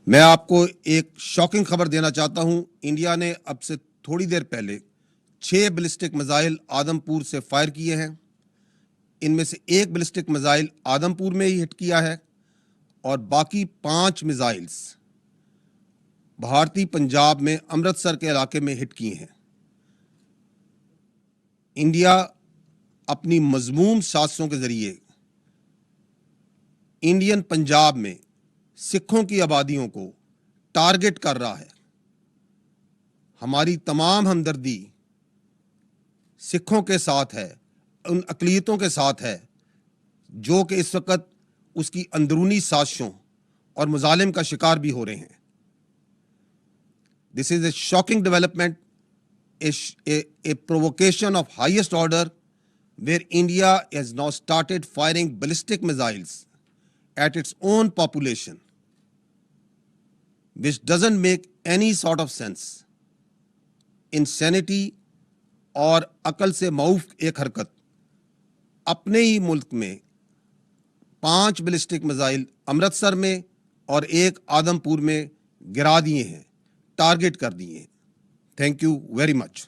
मैं आपको एक शॉकिंग खबर देना चाहता हूं। इंडिया ने अब से थोड़ी देर पहले 6 बैलिस्टिक मिसाइल आदमपुर से फायर किए हैं। इनमें से एक बैलिस्टिक मिसाइल आदमपुर में ही हिट किया है और बाकी 5 मिसाइल्स भारतीय पंजाब में अमृतसर के इलाके में हिट किए हैं। इंडिया अपनी मजमूम साजिशों के जरिए इंडियन पंजाब में सिखों की आबादियों को टारगेट कर रहा है। हमारी तमाम हमदर्दी सिखों के साथ है, उन अक़लियतों के साथ है जो कि इस वक्त उसकी अंदरूनी साजिशों और मुजालिम का शिकार भी हो रहे हैं। This is a shocking development, a provocation of highest order where India has now started firing ballistic missiles at its own population, which doesn't make any sort of sense. Insanity और अकल से माऊफ एक हरकत। अपने ही मुल्क में 5 बैलिस्टिक मिसाइल अमृतसर में और एक आदमपुर में गिरा दिए हैं, टारगेट कर दिए हैं। Thank you very much.